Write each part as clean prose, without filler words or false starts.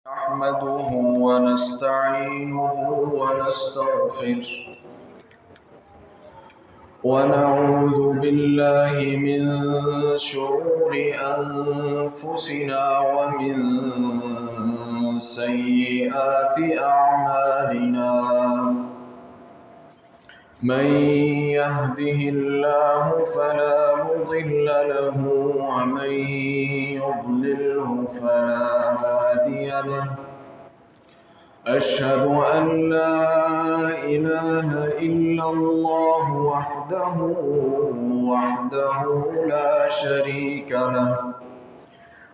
نحمده ونستعينه ونستغفره ونعوذ بالله من شرور أنفسنا ومن سيئات أعمالنا من يهده الله فلا مضل له ومن يضلله فلا هادي له أشهد أن لا إله إلا الله وحده لا شريك له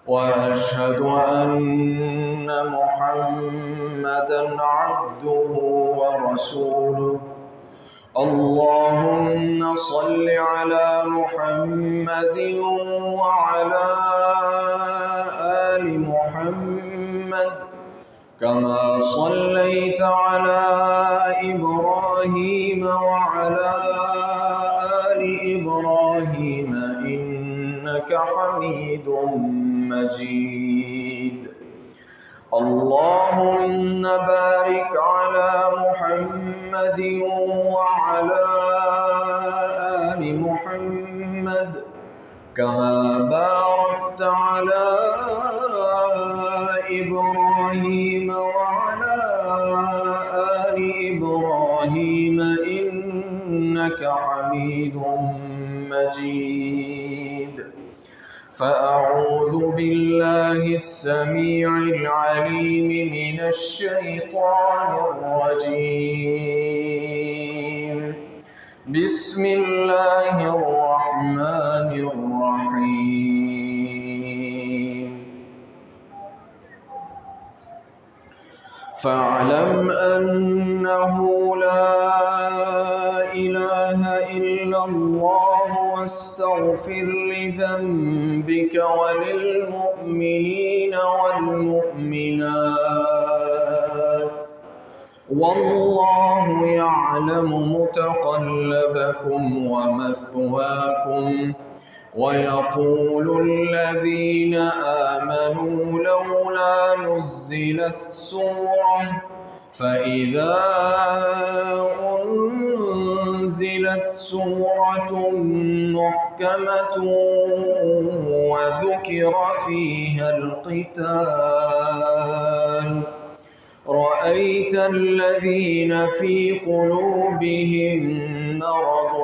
وأشهد أن محمدًا عبده ورسوله اللهم صل على محمد وعلى آل محمد كما صليت على إبراهيم وعلى آل إبراهيم إنك حميد مجيد اللهم بارك على محمد وعلى آل محمد كما باركت على إبراهيم وعلى آل إبراهيم إنك حميد مجيد فأعوذ بالله السميع العليم من الشيطان الرجيم بسم الله الرحمن الرحيم فاعلم أنه لا إله إلا الله واستغفر لذنبك وللمؤمنين والمؤمنات والله يعلم متقلبكم ومثواكم ويقول الذين آمنوا لولا نزلت سورة فإذا أنزلت سورة محكمة وذكر فيها القتال رأيت الذين في قلوبهم مرض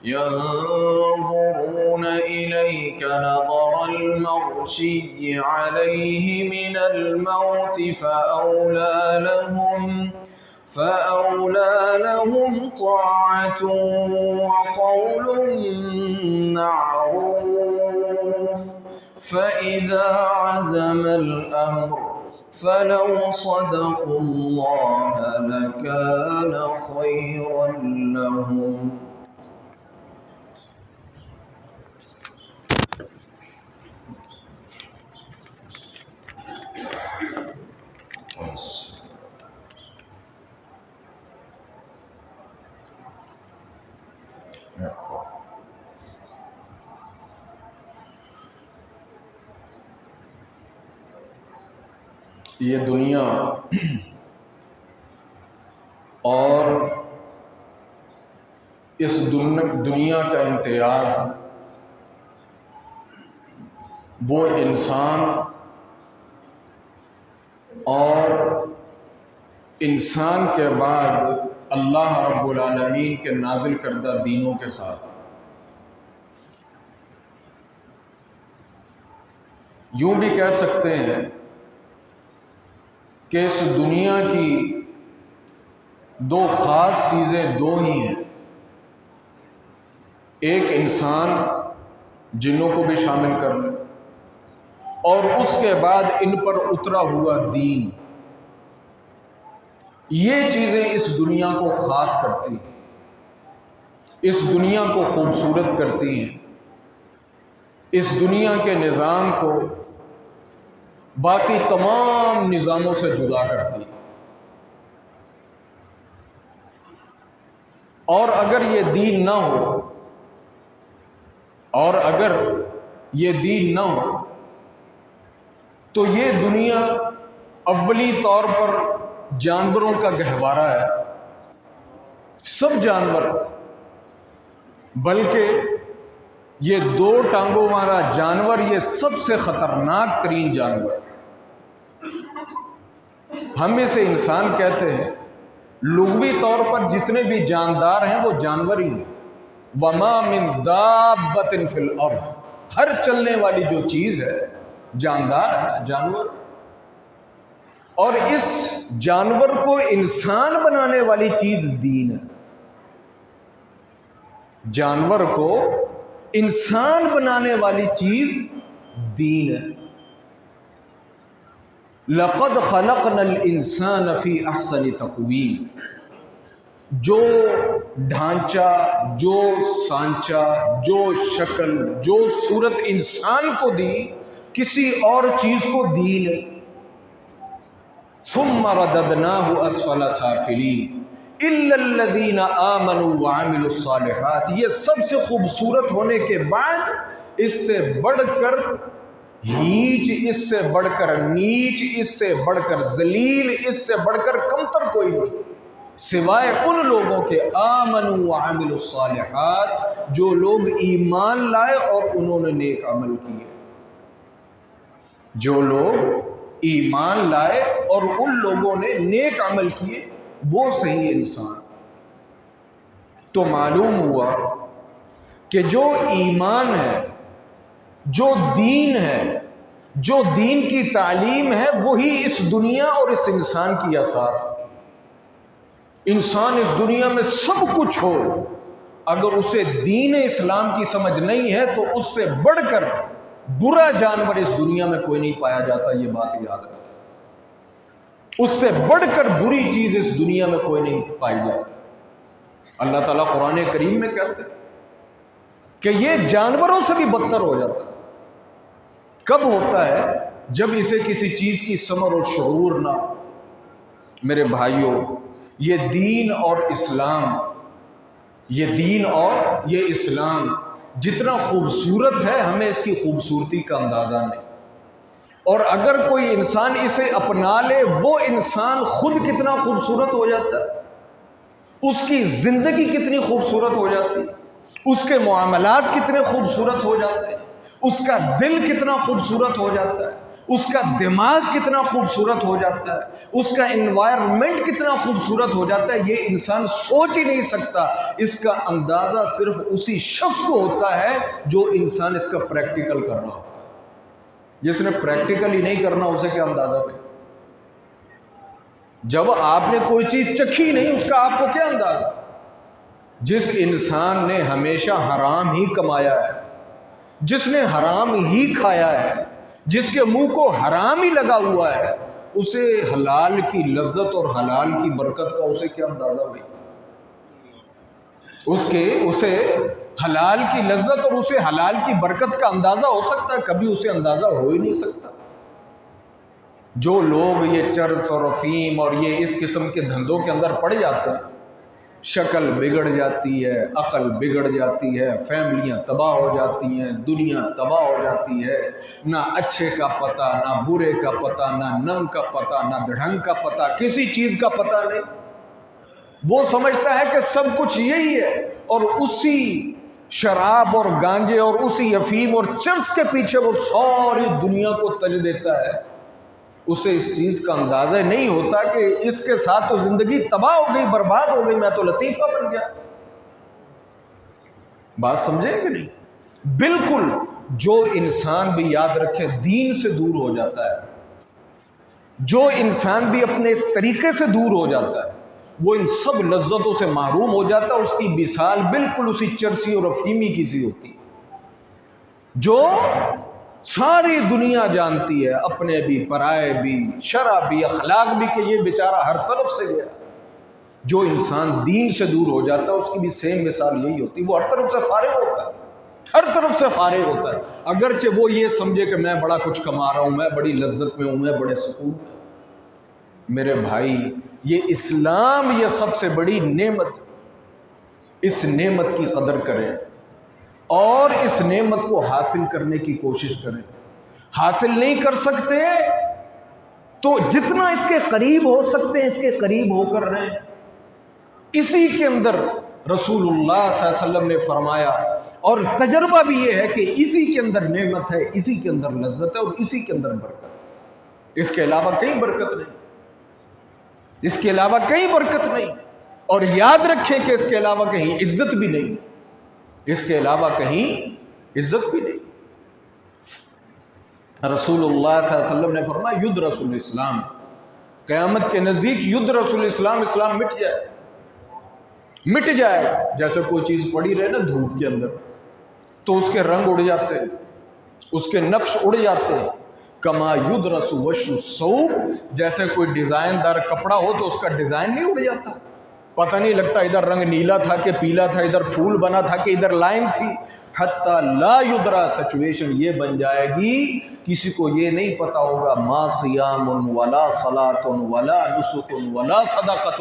ينظرون إليك نظر المغشي عليه من الموت فأولى لهم طاعة وقول معروف فإذا عزم الأمر فلو صدقوا الله لكان خيرا لهم یہ دنیا اور اس دنیا کا امتیاز وہ انسان اور انسان کے بعد اللہ رب العالمین کے نازل کردہ دینوں کے ساتھ یوں بھی کہہ سکتے ہیں کہ اس دنیا کی دو خاص چیزیں دو ہی ہیں، ایک انسان جنوں کو بھی شامل کر لیں اور اس کے بعد ان پر اترا ہوا دین، یہ چیزیں اس دنیا کو خاص کرتی ہیں، اس دنیا کو خوبصورت کرتی ہیں، اس دنیا کے نظام کو باقی تمام نظاموں سے جدا کرتی ہے۔ اور اگر یہ دین نہ ہو اور اگر یہ دین نہ ہو تو یہ دنیا اولی طور پر جانوروں کا گہوارہ ہے. سب جانور، بلکہ یہ دو ٹانگوں والا جانور یہ سب سے خطرناک ترین جانور. ہم اسے انسان کہتے ہیں. لغوی طور پر جتنے بھی جاندار ہیں وہ جانور ہی ہیں. وما من دابۃ فی الارض، ہر چلنے والی جو چیز ہے جاندار ہے، جانور. اور اس جانور کو انسان بنانے والی چیز دین ہے. جانور کو انسان بنانے والی چیز دین ہے. لقد خلقنا الانسان فی احسن تقویم. جو ڈھانچہ، جو سانچہ، جو شکل، جو صورت انسان کو دی کسی اور چیز کو دی نہیں. ثم رددناہ اسفل سافلین الا الذین آمنوا وعملوا الصالحات. یہ سب سے خوبصورت ہونے کے بعد اس سے بڑھ کر ہیچ، اس سے بڑھ کر نیچ، اس سے بڑھ کر ذلیل، اس سے بڑھ کر کمتر کوئی نہیں سوائے ان لوگوں کے آمنوا وعملوا الصالحات جو لوگ ایمان لائے اور انہوں نے نیک عمل کیے. جو لوگ ایمان لائے اور ان لوگوں نے نیک عمل کیے وہ صحیح انسان. تو معلوم ہوا کہ جو ایمان ہے، جو دین ہے، جو دین کی تعلیم ہے، وہی اس دنیا اور اس انسان کی اساس ہے. انسان اس دنیا میں سب کچھ ہو، اگر اسے دین اسلام کی سمجھ نہیں ہے تو اس سے بڑھ کر برا جانور اس دنیا میں کوئی نہیں پایا جاتا. یہ بات یاد رکھیں. اس سے بڑھ کر بری چیز اس دنیا میں کوئی نہیں پائی جاتی. اللہ تعالیٰ قرآن کریم میں کہتے ہیں کہ یہ جانوروں سے بھی بدتر ہو جاتا ہے. کب ہوتا ہے؟ جب اسے کسی چیز کی سمجھ اور شعور نہ ہو. میرے بھائیوں، یہ دین اور اسلام، یہ دین اور یہ اسلام جتنا خوبصورت ہے ہمیں اس کی خوبصورتی کا اندازہ نہیں. اور اگر کوئی انسان اسے اپنا لے وہ انسان خود کتنا خوبصورت ہو جاتا ہے، اس کی زندگی کتنی خوبصورت ہو جاتی ہے، اس کے معاملات کتنے خوبصورت ہو جاتے ہیں، اس کا دل کتنا خوبصورت ہو جاتا ہے، اس کا دماغ کتنا خوبصورت ہو جاتا ہے، اس کا انوائرمنٹ کتنا خوبصورت ہو جاتا ہے. یہ انسان سوچ ہی نہیں سکتا. اس کا اندازہ صرف اسی شخص کو ہوتا ہے جو انسان اس کا پریکٹیکل کر رہا ہوتا ہے. جس نے پریکٹیکل ہی نہیں کرنا اسے کیا اندازہ پہ؟ جب آپ نے کوئی چیز چکھی نہیں اس کا آپ کو کیا اندازہ؟ جس انسان نے ہمیشہ حرام ہی کمایا ہے، جس نے حرام ہی کھایا ہے، جس کے منہ کو حرام ہی لگا ہوا ہے، اسے حلال کی لذت اور حلال کی برکت کا اسے کیا اندازہ ہوئی؟ اسے حلال کی لذت اور اسے حلال کی برکت کا اندازہ ہو سکتا ہے؟ کبھی اسے اندازہ ہو ہی نہیں سکتا. جو لوگ یہ چرس اور افیم اور یہ اس قسم کے دھندوں کے اندر پڑ جاتے ہیں، شکل بگڑ جاتی ہے، عقل بگڑ جاتی ہے، فیملیاں تباہ ہو جاتی ہیں، دنیا تباہ ہو جاتی ہے. نہ اچھے کا پتہ، نہ برے کا پتہ، نہ ننگ کا پتہ، نہ دھڑنگ کا پتہ، کسی چیز کا پتہ نہیں. وہ سمجھتا ہے کہ سب کچھ یہی ہے اور اسی شراب اور گانجے اور اسی افیم اور چرس کے پیچھے وہ ساری دنیا کو تج دیتا ہے. اسے اس چیز کا اندازہ نہیں ہوتا کہ اس کے ساتھ تو زندگی تباہ ہو گئی، برباد ہو گئی، میں تو لطیفہ بن گیا. بات سمجھیں کہ نہیں؟ بالکل. جو انسان بھی یاد رکھے دین سے دور ہو جاتا ہے، جو انسان بھی اپنے اس طریقے سے دور ہو جاتا ہے، وہ ان سب لذتوں سے محروم ہو جاتا ہے. اس کی مثال بالکل اسی چرسی اور افیمی کی سی ہوتی ہے جو ساری دنیا جانتی ہے، اپنے بھی پرائے بھی، شرع بھی، اخلاق بھی، کہ یہ بیچارہ ہر طرف سے گیا. جو انسان دین سے دور ہو جاتا ہے اس کی بھی سیم مثال یہی ہوتی ہے. وہ ہر طرف سے فارغ ہوتا ہے، ہر طرف سے فارغ ہوتا ہے. اگرچہ وہ یہ سمجھے کہ میں بڑا کچھ کما رہا ہوں، میں بڑی لذت میں ہوں، میں بڑے سکون میں. میرے بھائی، یہ اسلام یہ سب سے بڑی نعمت، اس نعمت کی قدر کریں اور اس نعمت کو حاصل کرنے کی کوشش کریں۔ حاصل نہیں کر سکتے تو جتنا اس کے قریب ہو سکتے ہیں اس کے قریب ہو کر رہیں۔ اسی کے اندر رسول اللہ صلی اللہ علیہ وسلم نے فرمایا، اور تجربہ بھی یہ ہے کہ اسی کے اندر نعمت ہے، اسی کے اندر لذت ہے اور اسی کے اندر برکت ہے۔ اس کے علاوہ کہیں برکت نہیں، اس کے علاوہ کہیں برکت نہیں۔ اور یاد رکھیں کہ اس کے علاوہ کہیں عزت بھی نہیں، اس کے علاوہ کہیں عزت بھی نہیں۔ رسول اللہ صلی اللہ علیہ وسلم نے فرمایا یدرس الاسلام، قیامت کے نزدیک یدرس الاسلام، اسلام مٹ جائے، مٹ جائے۔ جیسے کوئی چیز پڑی رہے نا دھوپ کے اندر تو اس کے رنگ اڑ جاتے ہیں، اس کے نقش اڑ جاتے ہیں۔ کما یدرس وش الثوب، جیسے کوئی ڈیزائن دار کپڑا ہو تو اس کا ڈیزائن نہیں اڑ جاتا، پتہ نہیں لگتا ادھر رنگ نیلا تھا کہ پیلا تھا، ادھر پھول بنا تھا کہ ادھر لائن تھی۔ حتی لا یدرا، سچویشن یہ بن جائے گی کسی کو یہ نہیں پتا ہوگا ما صیام ولا صلاۃ ولا نسک ولا صدقۃ،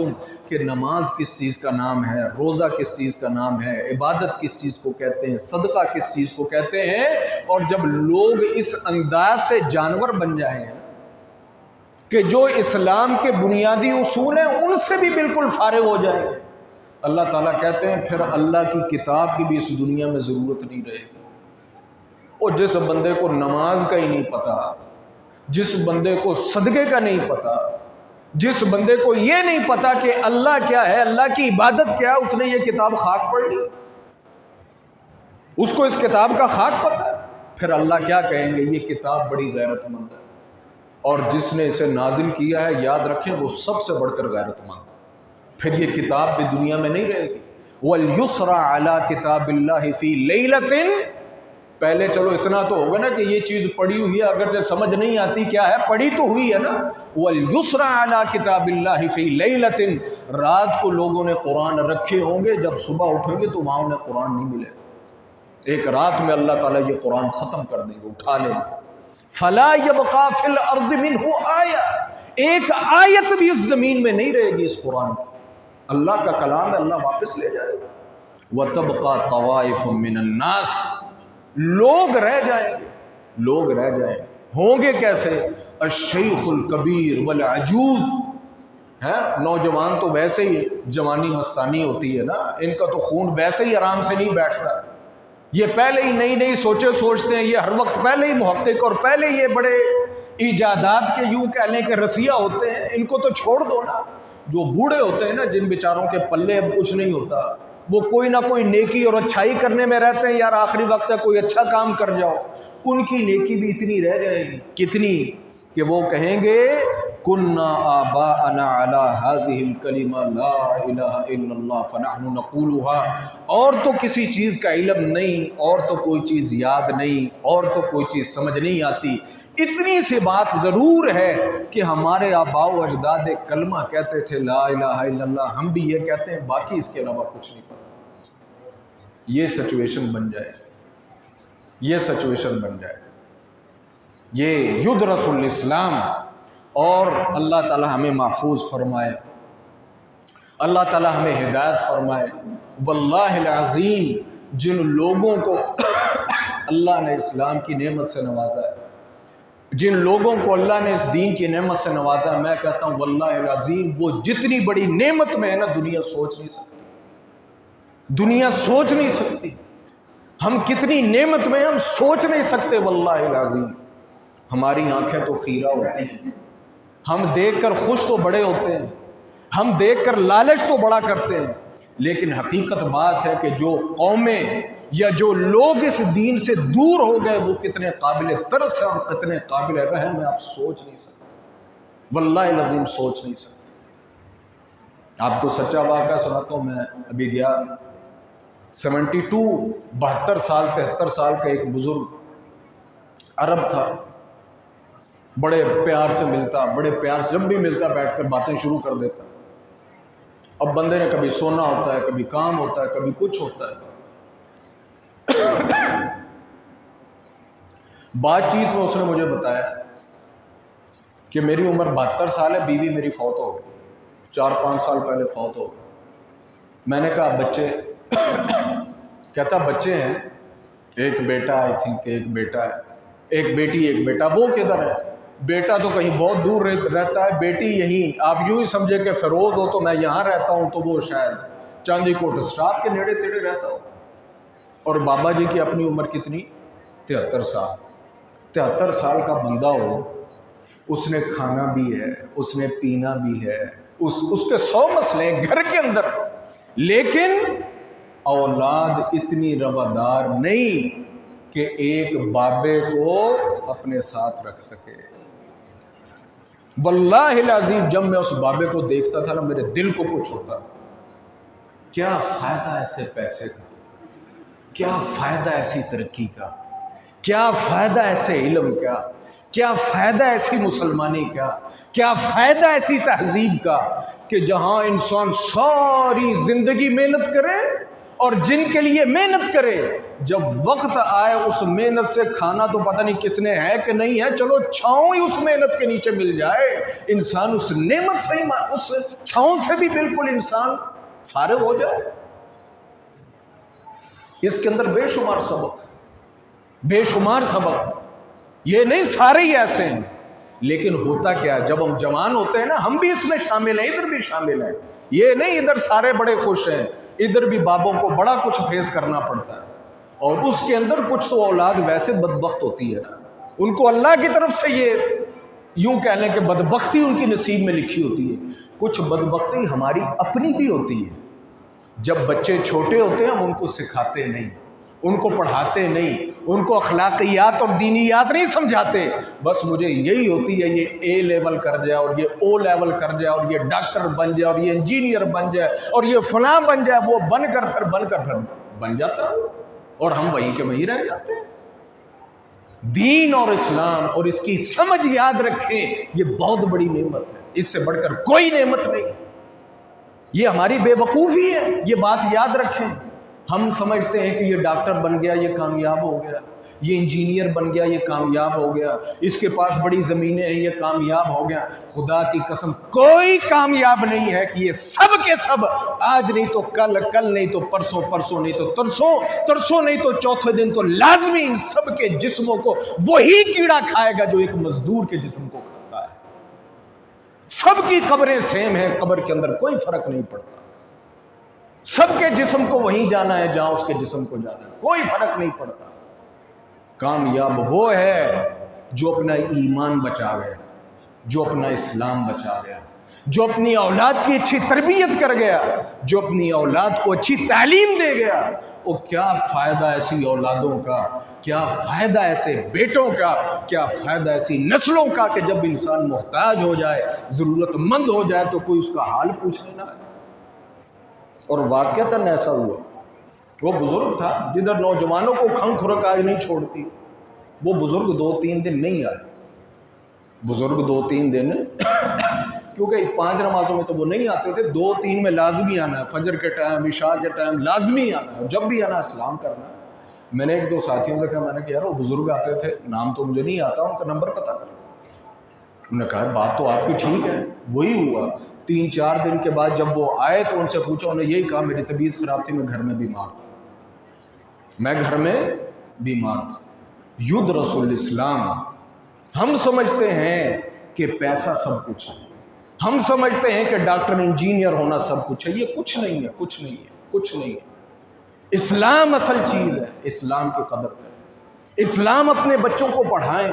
کہ نماز کس چیز کا نام ہے، روزہ کس چیز کا نام ہے، عبادت کس چیز کو کہتے ہیں، صدقہ کس چیز کو کہتے ہیں۔ اور جب لوگ اس انداز سے جانور بن جائیں ہیں کہ جو اسلام کے بنیادی اصول ہیں ان سے بھی بالکل فارغ ہو جائیں، اللہ تعالیٰ کہتے ہیں پھر اللہ کی کتاب کی بھی اس دنیا میں ضرورت نہیں رہے گی۔ اور جس بندے کو نماز کا ہی نہیں پتا، جس بندے کو صدقے کا نہیں پتا، جس بندے کو یہ نہیں پتا کہ اللہ کیا ہے، اللہ کی عبادت کیا ہے، اس نے یہ کتاب خاک پڑھ لی، اس کو اس کتاب کا خاک پتا ہے، پھر اللہ کیا کہیں گے، یہ کتاب بڑی غیرت مند ہے، اور جس نے اسے نازل کیا ہے یاد رکھیں وہ سب سے بڑھ کر غیرت مند ہے۔ پھر یہ کتاب بھی دنیا میں نہیں رہے گی۔ وَلْيُسْرَ عَلَىٰ كِتَابِ اللَّهِ فِي لَيْلَةٍ، پہلے چلو اتنا تو ہوگا نا کہ یہ چیز پڑھی ہوئی ہے، اگرچہ سمجھ نہیں آتی کیا ہے، پڑھی تو ہوئی ہے نا۔ وَلْيُسْرَ عَلَىٰ كِتَابِ اللَّهِ فِي لَيْلَةٍ، رات کو لوگوں نے قرآن رکھے ہوں گے، جب صبح اٹھیں گے تو وہاں انہیں قرآن نہیں ملے، ایک رات میں اللہ تعالیٰ یہ قرآن ختم کر دیں گے، اٹھا لیں گے۔ فَلَا يَبْقَىٰ فِي الْأَرْضِ مِنْهُ آیَةٌ، ایک آیت بھی اس زمین میں نہیں رہے گی اس قرآن کی، اللہ کا کلام ہے، اللہ واپس لے جائے گا۔ وَتَبْقَىٰ طَوَائِفٌ مِّنَ النَّاسِ، لوگ رہ جائیں گے، لوگ رہ جائیں گے، ہوں گے کیسے؟ الشیخ الکبیر والعجوز، ہے نوجوان تو ویسے ہی جوانی مستانی ہوتی ہے نا، ان کا تو خون ویسے ہی آرام سے نہیں بیٹھتا، یہ پہلے ہی نئی نئی سوچیں سوچتے ہیں، یہ ہر وقت پہلے ہی محقق اور پہلے یہ بڑے ایجادات کے یوں کہہ لیں کہ رسیہ ہوتے ہیں، ان کو تو چھوڑ دو نا۔ جو بوڑھے ہوتے ہیں نا، جن بیچاروں کے پلے اب کچھ نہیں ہوتا، وہ کوئی نہ کوئی نیکی اور اچھائی کرنے میں رہتے ہیں، یار آخری وقت ہے کوئی اچھا کام کر جاؤ، ان کی نیکی بھی اتنی رہ جائے گی، کتنی کہ وہ کہیں گے کُنَّا آبَاءَنَا عَلَىٰ هَٰذِهِ الْكَلِمَةِ لَا إِلَٰهَ إِلَّا اللَّهُ فَنَحْنُ نَقُولُهَا، اور تو کسی چیز کا علم نہیں، اور تو کوئی چیز یاد نہیں، اور تو کوئی چیز سمجھ نہیں آتی، اتنی سی بات ضرور ہے کہ ہمارے آباء و اجداد کلمہ کہتے تھے لا الہ الا اللہ، ہم بھی یہ کہتے ہیں، باقی اس کے علاوہ کچھ نہیں پتا۔ یہ سچویشن بن جائے، یہ سچویشن بن جائے، یہ یدرس الاسلام، اور اللہ تعالی ہمیں محفوظ فرمائے، اللہ تعالی ہمیں ہدایت فرمائے۔ واللہ العظیم، جن لوگوں کو اللہ نے اسلام کی نعمت سے نوازا ہے، جن لوگوں کو اللہ نے اس دین کی نعمت سے نوازا، میں کہتا ہوں واللہ العظیم وہ جتنی بڑی نعمت میں ہے نا، دنیا سوچ نہیں سکتی، دنیا سوچ نہیں سکتی، ہم کتنی نعمت میں ہم سوچ نہیں سکتے۔ واللہ العظیم ہماری آنکھیں تو خیرہ ہوتی ہیں، ہم دیکھ کر خوش تو بڑے ہوتے ہیں، ہم دیکھ کر لالچ تو بڑا کرتے ہیں، لیکن حقیقت بات ہے کہ جو قومیں یا جو لوگ اس دین سے دور ہو گئے وہ کتنے قابل ترس ہیں اور کتنے قابل رحم ہیں، آپ سوچ نہیں سکتے، واللہ العظیم سوچ نہیں سکتے۔ آپ کو سچا واقعہ سناتا ہوں، میں ابھی گیا 72 سال 73 سال کا ایک بزرگ عرب تھا، بڑے پیار سے ملتا، بڑے پیار سے جب بھی ملتا بیٹھ کر باتیں شروع کر دیتا۔ اب بندے نے کبھی سونا ہوتا ہے، کبھی کام ہوتا ہے، کبھی کچھ ہوتا ہے، بات چیت میں اس نے مجھے بتایا کہ میری عمر 72 سال ہے، بیوی میری فوت ہو گئی، 4-5 سال پہلے فوت ہو گئی۔ میں نے کہا بچے؟ کہتا بچے ہیں، ایک بیٹا آئی تھنک ایک بیٹا ہے، ایک بیٹی ایک بیٹا، وہ کدھر ہے؟ بیٹا تو کہیں بہت دور رہتا ہے، بیٹی یہیں، آپ یوں ہی سمجھے کہ فیروز ہو تو میں یہاں رہتا ہوں تو وہ شاید چاندی کوٹ اسٹاف کے نیڑے تیڑے رہتا ہوں۔ اور بابا جی کی اپنی عمر کتنی؟ 73 سال۔ 73 سال کا بندہ ہو، اس نے کھانا بھی ہے، اس نے پینا بھی ہے، اس کے 100 مسئلے ہیں گھر کے اندر، لیکن اولاد اتنی روادار نہیں کہ ایک بابے کو اپنے ساتھ رکھ سکے۔ واللہ العظیم جب میں اس بابے کو دیکھتا تھا نا، میرے دل کو کچھ ہوتا تھا۔ کیا فائدہ ایسے پیسے کا، کیا فائدہ ایسی ترقی کا، کیا فائدہ ایسے علم کا، کیا فائدہ ایسی مسلمانی کا، کیا فائدہ ایسی تہذیب کا کہ جہاں انسان ساری زندگی محنت کرے، اور جن کے لیے محنت کرے جب وقت آئے اس محنت سے کھانا تو پتہ نہیں کس نے ہے کہ نہیں ہے، چلو چھاؤں ہی اس محنت کے نیچے مل جائے، انسان اس نعمت سے ہی اس چھاؤں سے بھی بالکل انسان فارغ ہو جائے۔ اس کے اندر بے شمار سبق، بے شمار سبق، یہ نہیں سارے ہی ایسے ہیں، لیکن ہوتا کیا ہے جب ہم جوان ہوتے ہیں نا، ہم بھی اس میں شامل ہیں، ادھر بھی شامل ہیں، یہ نہیں ادھر سارے بڑے خوش ہیں، ادھر بھی بابوں کو بڑا کچھ فیس کرنا پڑتا ہے، اور اس کے اندر کچھ تو اولاد ویسے بدبخت ہوتی ہے نا، ان کو اللہ کی طرف سے یہ یوں کہہ لیں کہ بدبختی ان کی نصیب میں لکھی ہوتی ہے، کچھ بدبختی ہماری اپنی بھی ہوتی ہے۔ جب بچے چھوٹے ہوتے ہیں ہم ان کو سکھاتے نہیں، ان کو پڑھاتے نہیں، ان کو اخلاقیات اور دینیات نہیں سمجھاتے، بس مجھے یہی ہوتی ہے یہ اے لیول کر جائے اور یہ او لیول کر جائے اور یہ ڈاکٹر بن جائے اور یہ انجینئر بن جائے اور یہ فلاں بن جائے، وہ بن کر پھر بن جاتا ہے، اور ہم وہیں کے وہیں رہ جاتے ہیں۔ دین اور اسلام اور اس کی سمجھ یاد رکھیں، یہ بہت بڑی نعمت ہے، اس سے بڑھ کر کوئی نعمت نہیں۔ یہ ہماری بے وقوفی ہے، یہ بات یاد رکھیں۔ ہم سمجھتے ہیں کہ یہ ڈاکٹر بن گیا یہ کامیاب ہو گیا، یہ انجینئر بن گیا یہ کامیاب ہو گیا، اس کے پاس بڑی زمینیں ہیں یہ کامیاب ہو گیا۔ خدا کی قسم کوئی کامیاب نہیں ہے کہ یہ سب کے سب آج نہیں تو کل، کل نہیں تو پرسوں، پرسوں نہیں تو ترسوں، ترسوں نہیں تو چوتھے دن تو لازمی ان سب کے جسموں کو وہی کیڑا کھائے گا جو ایک مزدور کے جسم کو کھاتا ہے۔ سب کی قبریں سیم ہیں، قبر کے اندر کوئی فرق نہیں پڑتا، سب کے جسم کو وہیں جانا ہے جہاں اس کے جسم کو جانا ہے، کوئی فرق نہیں پڑتا۔ کامیاب وہ ہے جو اپنا ایمان بچا گیا، جو اپنا اسلام بچا گیا، جو اپنی اولاد کی اچھی تربیت کر گیا، جو اپنی اولاد کو اچھی تعلیم دے گیا۔ وہ کیا فائدہ ایسی اولادوں کا، کیا فائدہ ایسے بیٹوں کا، کیا فائدہ ایسی نسلوں کا کہ جب انسان محتاج ہو جائے، ضرورت مند ہو جائے تو کوئی اس کا حال پوچھنے نہ آئے۔ اور واقعتاً ایسا ہوا، وہ بزرگ تھا جدھر نوجوانوں کو کھنگ کھرک آج نہیں چھوڑتی، وہ بزرگ 2-3 دن نہیں آئے، بزرگ 2-3 دن کیونکہ 5 نمازوں میں تو وہ نہیں آتے تھے، 2-3 میں لازمی آنا ہے، فجر کے ٹائم، عشاء کے ٹائم لازمی آنا ہے، جب بھی آنا ہے سلام کرنا ہے۔ میں نے 1-2 ساتھیوں سے کہا، میں نے کہا یار وہ بزرگ آتے تھے، نام تو مجھے نہیں آتا، ان کا نمبر پتہ کر۔ انہوں نے کہا بات تو آپ کی ٹھیک ہے، وہی ہوا۔ 3-4 دن کے بعد جب وہ آئے تو ان سے پوچھا، انہوں نے یہی کہا میری طبیعت خراب تھی، میں گھر میں بیمار تھا، میں گھر میں بیمار تھا۔ یدرس الاسلام، ہم سمجھتے ہیں کہ پیسہ سب کچھ ہے، ہم سمجھتے ہیں کہ ڈاکٹر انجینئر ہونا سب کچھ ہے، یہ کچھ نہیں ہے، کچھ نہیں ہے، کچھ نہیں ہے۔ اسلام اصل چیز ہے، اسلام کی قدر کریں، اسلام اپنے بچوں کو پڑھائیں،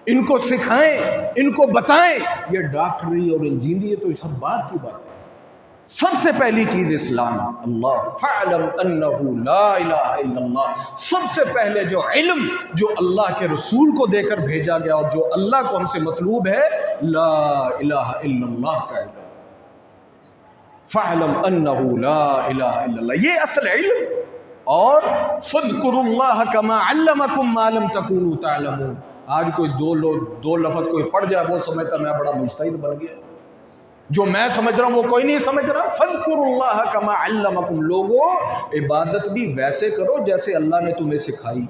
ان کو سکھائیں، ان کو بتائیں۔ یہ ڈاکٹری اور انجینئر تو سب بات کی بات ہے، سب سے پہلی چیز اسلام۔ اللہ فاعلم انہ لا الہ الا اللہ، سب سے پہلے جو علم جو اللہ کے رسول کو دے کر بھیجا گیا اور جو اللہ کو ہم سے مطلوب ہے، لا الہ الا اللہ کا علم۔ فاعلم انہ لا الہ الا اللہ، یہ اصل علم۔ اور فاذکروا اللہ کما علمکم ما لم تکونوا تعلمون۔ آج کوئی دو لفظ کوئی پڑھ جائے وہ سمجھتا میں بڑا مجتہد بن گیا، جو میں سمجھ رہا ہوں وہ کوئی نہیں سمجھ رہا۔ فاذکروا اللہ کما علمکم، لوگوں عبادت بھی ویسے کرو جیسے اللہ نے تمہیں سکھائی۔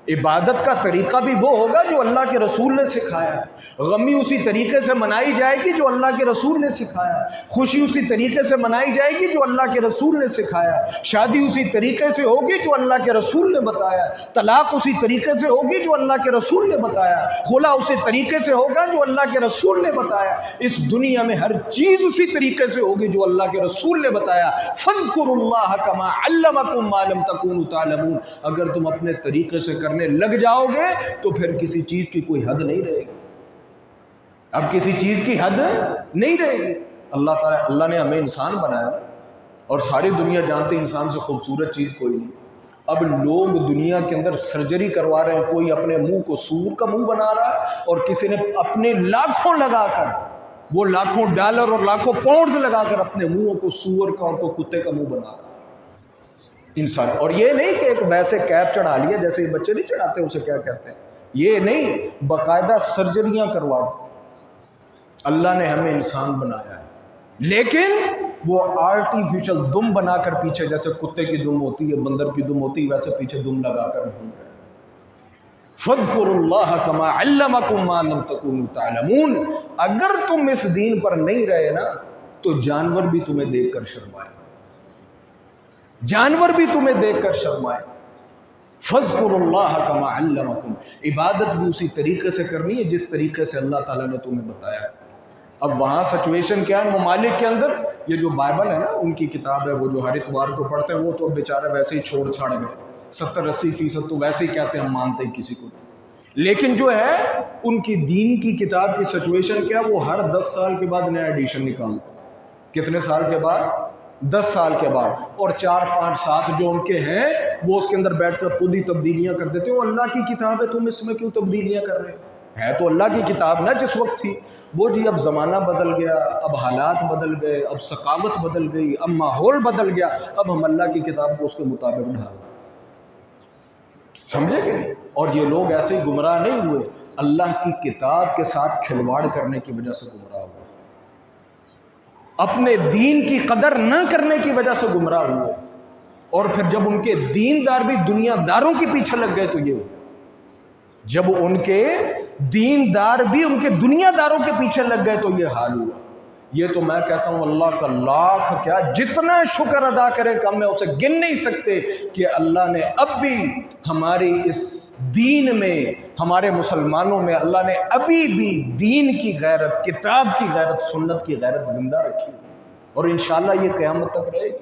عبادت کا طریقہ بھی وہ ہوگا جو اللہ کے رسول نے سکھایا ہے. غمی اسی طریقے سے منائی جائے گی جو اللہ کے رسول نے سکھایا ہے. خوشی اسی طریقے سے منائی جائے گی جو اللہ کے رسول نے سکھایا ہے. شادی اسی طریقے سے ہوگی جو اللہ کے رسول نے بتایا ہے. طلاق اسی طریقے سے ہوگی جو اللہ کے رسول نے بتایا ہے. خلا اسی طریقے سے ہوگا جو اللہ کے رسول نے بتایا. اس دنیا میں ہر چیز اسی طریقے سے ہوگی جو اللہ کے رسول نے بتایا. فاذکروا اللہ کما علمکم ما لم تکونوا تعلمون. اگر تم اپنے طریقے سے کرنے لگ جاؤ گے تو پھر کسی چیز کی کوئی حد نہیں رہے گی. اب کسی چیز کی حد نہیں رہے گی. اللہ نے ہمیں انسان بنایا اور ساری دنیا جانتی انسان سے خوبصورت چیز کوئی نہیں. اب لوگ دنیا کے اندر سرجری کروا رہے ہیں. کوئی اپنے منہ کو سور کا منہ بنا رہا ہے اور کسی نے اپنے لاکھوں لگا کر, وہ لاکھوں ڈالر اور لاکھوں پاؤنڈز لگا کر اپنے منہوں کو سور کا اور کو کتے کا منہ بنا رہا ہے انسان. اور یہ نہیں کہ ایک ویسے کیپ چڑھا لیا جیسے یہ بچے نہیں چڑھاتے, اسے کیا کہتے ہیں, یہ نہیں, باقاعدہ سرجریاں کروا. اللہ نے ہمیں انسان بنایا ہے لیکن وہ آرٹیفیشل دم بنا کر پیچھے, جیسے کتے کی دم ہوتی ہے, بندر کی دم ہوتی ہے, ویسے پیچھے دم لگا کر گھوم رہے ہیں. فاذکروا اللہ کما علمکم ما لم تکونوا تعلمون. اگر تم اس دین پر نہیں رہے نا تو جانور بھی تمہیں دیکھ کر شرمائے, جانور بھی تمہیں دیکھ کر شرمائے. فاذکروا اللہ کما علمکم. عبادت بھی اسی طریقے سے کرنی ہے جس طریقے سے اللہ تعالیٰ نے تمہیں بتایا ہے. اب وہاں سچویشن کیا ہے ممالک کے اندر, یہ جو بائبل ہے نا ان کی کتاب ہے, وہ جو ہر اتوار کو پڑھتے ہیں وہ تو بیچارے ویسے ہی چھوڑ چھاڑ گئے. 70-80% تو ویسے ہی کہتے ہیں ہم مانتے ہی کسی کو. لیکن جو ہے ان کی دین کی کتاب کی سچویشن کیا, وہ ہر 10 سال کے بعد نیا ایڈیشن نکالتے ہیں. کتنے سال کے بعد؟ 10 سال کے بعد. اور 4-5-7 جو ان کے ہیں وہ اس کے اندر بیٹھ کر خود ہی تبدیلیاں کر دیتے ہیں. وہ اللہ کی کتاب ہے, تم اس میں کیوں تبدیلیاں کر رہے ہیں؟ ہے تو اللہ کی کتاب نا جس وقت تھی. وہ جی اب زمانہ بدل گیا, اب حالات بدل گئے, اب ثقافت بدل گئی, اب ماحول بدل گیا, اب ہم اللہ کی کتاب کو اس کے مطابق ڈھال. سمجھے کہ نہیں؟ اور یہ لوگ ایسے ہی گمراہ نہیں ہوئے, اللہ کی کتاب کے ساتھ کھلواڑ کرنے کی وجہ سے گمراہ ہوئے, اپنے دین کی قدر نہ کرنے کی وجہ سے گمراہ ہوئے. اور پھر جب ان کے دیندار بھی دنیا داروں کے پیچھے لگ گئے تو یہ ہوئے. جب ان کے دیندار بھی ان کے دنیا داروں کے پیچھے لگ گئے تو یہ حال ہوا. یہ تو میں کہتا ہوں اللہ کا لاکھ کیا جتنا شکر ادا کرے کم ہے, اسے گن نہیں سکتے کہ اللہ نے اب بھی ہماری اس دین میں, ہمارے مسلمانوں میں اللہ نے ابھی بھی دین کی غیرت, کتاب کی غیرت, سنت کی غیرت زندہ رکھی, اور انشاءاللہ یہ قیامت تک رہے گی.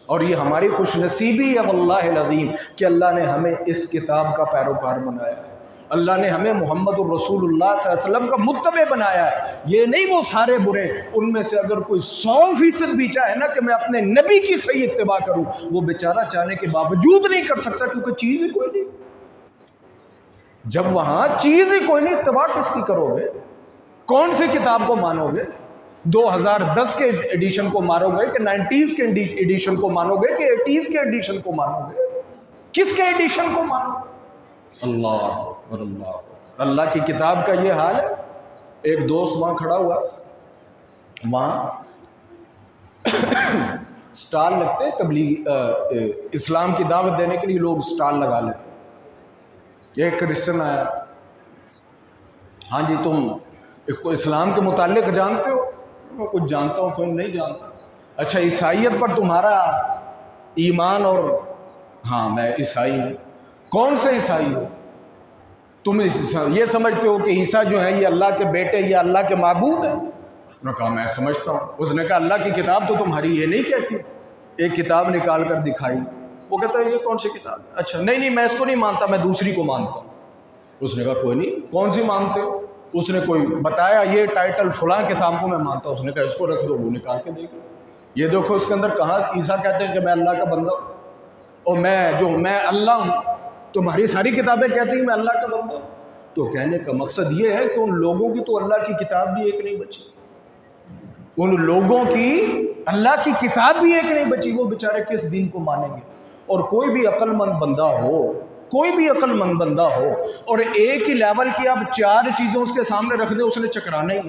اور یہ ہماری خوش نصیبی ہے واللہ العظیم کہ اللہ نے ہمیں اس کتاب کا پیروکار بنایا ہے. اللہ نے ہمیں محمد الرسول اللہ صلی اللہ علیہ وسلم کا متبع بنایا ہے. یہ نہیں وہ سارے برے, ان میں سے اگر کوئی 100% بھی چاہے نا کہ میں اپنے نبی کی صحیح اتباع کروں, وہ بیچارہ چاہنے کے باوجود نہیں کر سکتا, کیونکہ چیز ہی کوئی نہیں. جب وہاں چیز ہی کوئی نہیں, اتباع کس کی کرو گے؟ کون سی کتاب کو مانو گے؟ 2010 کے ایڈیشن کو مانو گے کہ 90s کے ایڈیشن کو مانو گے کہ 80s کے ایڈیشن کو مانو گے؟ کس کے ایڈیشن کو مانو؟ اللہ اور اللہ. اللہ کی کتاب کا یہ حال ہے. ایک دوست وہاں کھڑا ہوا, وہاں سٹال لگتے ہیں تبلیغ اسلام کی دعوت دینے کے لیے, لوگ سٹال لگا لیتے ہیں. ایک کرسچن آیا, ہاں جی تم اس کو اسلام کے متعلق جانتے ہو؟ میں کچھ جانتا ہوں, کوئی نہیں جانتا. اچھا عیسائیت پر تمہارا ایمان؟ اور ہاں میں عیسائی ہوں. کون سے عیسائی ہو تم؟ یہ سمجھتے ہو کہ عیسیٰ جو ہے یہ اللہ کے بیٹے, یہ اللہ کے معبود ہے؟ اس نے کہا میں سمجھتا ہوں. اس نے کہا اللہ کی کتاب تو تمہاری یہ نہیں کہتی. ایک کتاب نکال کر دکھائی. وہ کہتا ہے یہ کون سی کتاب؟ اچھا نہیں میں اس کو نہیں مانتا, میں دوسری کو مانتا ہوں. اس نے کہا کوئی نہیں, کون سی مانتے ہو؟ اس نے کوئی بتایا یہ ٹائٹل فلاں کتاب کو میں مانتا ہوں. اس نے کہا اس کو رکھ دو. وہ نکال کے دیکھو, یہ دیکھو اس کے اندر کہاں عیسیٰ کہتے ہیں کہ میں اللہ کا بندہ ہوں اور میں اللہ ہوں. تمہاری ساری کتابیں کہتی ہیں میں اللہ کا بندہ ہوں. تو کہنے کا مقصد یہ ہے کہ ان لوگوں کی تو اللہ کی کتاب بھی ایک نہیں بچی, ان لوگوں کی اللہ کی کتاب بھی ایک نہیں بچی. وہ بیچارے کس دین کو مانیں گے؟ اور کوئی بھی عقل مند بندہ ہو, کوئی بھی عقل مند بندہ ہو اور ایک ہی لیول کی آپ 4 چیزیں اس کے سامنے رکھ دیں, اس نے چکرانا ہی.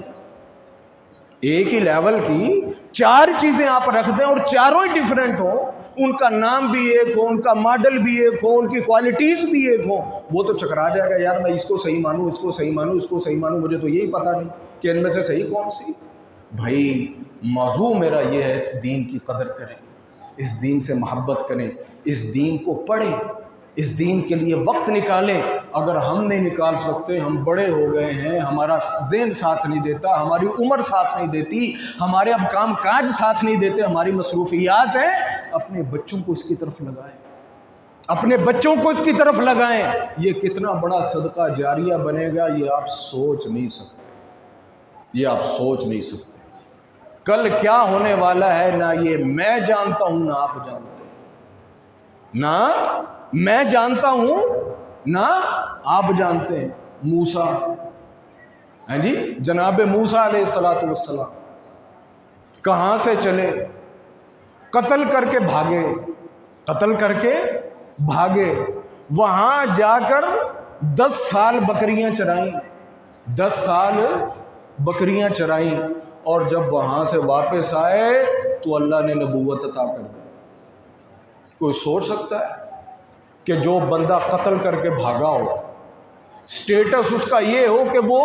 ایک ہی لیول کی 4 چیزیں آپ رکھ دیں اور چاروں ہی ڈیفرنٹ ہو, ان کا نام بھی ایک ہو، ان کا ماڈل بھی ایک ہو، ان کی کوالٹیز بھی ایک ہو، وہ تو چکرا جائے گا، یار میں اس کو صحیح مانوں، اس کو صحیح مانوں، اس کو صحیح مانوں، مجھے تو یہی پتہ نہیں کہ ان میں سے صحیح کون سی۔ بھائی موضوع میرا یہ ہے، اس دین کی قدر کریں، اس دین سے محبت کریں، اس دین کو پڑھیں، اس دین کے لیے وقت نکالیں۔ اگر ہم نہیں نکال سکتے، ہم بڑے ہو گئے ہیں، ہمارا ذہن ساتھ نہیں دیتا، ہماری عمر ساتھ نہیں دیتی، ہمارے اب کام کاج ساتھ نہیں دیتے، ہماری مصروفیات ہیں، اپنے بچوں کو اس کی طرف لگائیں، اپنے بچوں کو اس کی طرف لگائیں۔ یہ کتنا بڑا صدقہ جاریہ بنے گا، یہ آپ سوچ نہیں سکتے، یہ آپ سوچ نہیں سکتے۔ کل کیا ہونے والا ہے نہ یہ میں جانتا ہوں نہ آپ جانتے ہیں، نہ میں جانتا ہوں نہ آپ جانتے ہیں۔ موسیٰ، ہاں جی، جناب موسیٰ علیہ السلام کہاں سے چلے؟ قتل کر کے بھاگے، قتل کر کے بھاگے، وہاں جا کر 10 سال بکریاں چرائیں، 10 سال بکریاں چرائیں، اور جب وہاں سے واپس آئے تو اللہ نے نبوت عطا کر دی۔ کوئی سوچ سکتا ہے کہ جو بندہ قتل کر کے بھاگا ہو، سٹیٹس اس کا یہ ہو کہ وہ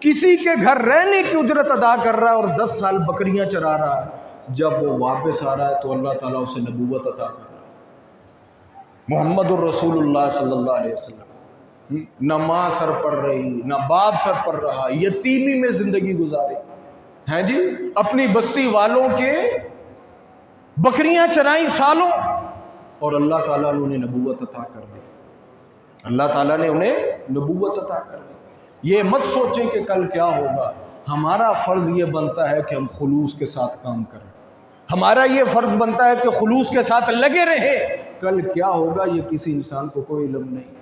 کسی کے گھر رہنے کی اجرت ادا کر رہا ہے اور 10 سال بکریاں چرا رہا ہے، جب وہ واپس آ رہا ہے تو اللہ تعالیٰ اسے نبوت عطا کر رہا ہے۔ محمد الرسول اللہ صلی اللہ علیہ وسلم نہ ماں سر پڑ رہی، نہ باپ سر پڑ رہا، یتیمی میں زندگی گزاری، ہیں جی، اپنی بستی والوں کے بکریاں چرائیں سالوں، اور اللہ تعالیٰ نے انہیں نبوت عطا کر دی، اللہ تعالیٰ نے انہیں نبوت عطا کر دی۔ یہ مت سوچیں کہ کل کیا ہوگا، ہمارا فرض یہ بنتا ہے کہ ہم خلوص کے ساتھ کام کریں، ہمارا یہ فرض بنتا ہے کہ خلوص کے ساتھ لگے رہیں۔ کل کیا ہوگا یہ کسی انسان کو کوئی علم نہیں۔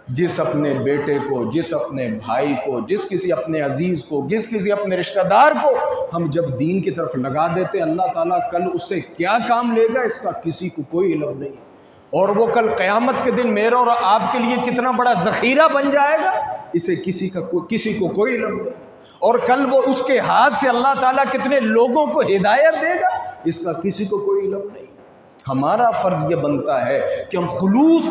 جس اپنے بیٹے کو، جس اپنے بھائی کو، جس کسی اپنے عزیز کو، جس کسی اپنے رشتہ دار کو ہم جب دین کی طرف لگا دیتے، اللہ تعالیٰ کل اس سے کیا کام لے گا اس کا کسی کو کوئی علم نہیں، اور وہ کل قیامت کے دن میرا اور آپ کے لیے کتنا بڑا ذخیرہ بن جائے گا اسے کسی کو کوئی علم نہیں، اور کل وہ اس کے ہاتھ سے اللہ تعالیٰ کتنے لوگوں کو ہدایت دے گا اس کا کسی کو کوئی علم نہیں۔ ہمارا فرض یہ بنتا ہے کہ ہم خلوص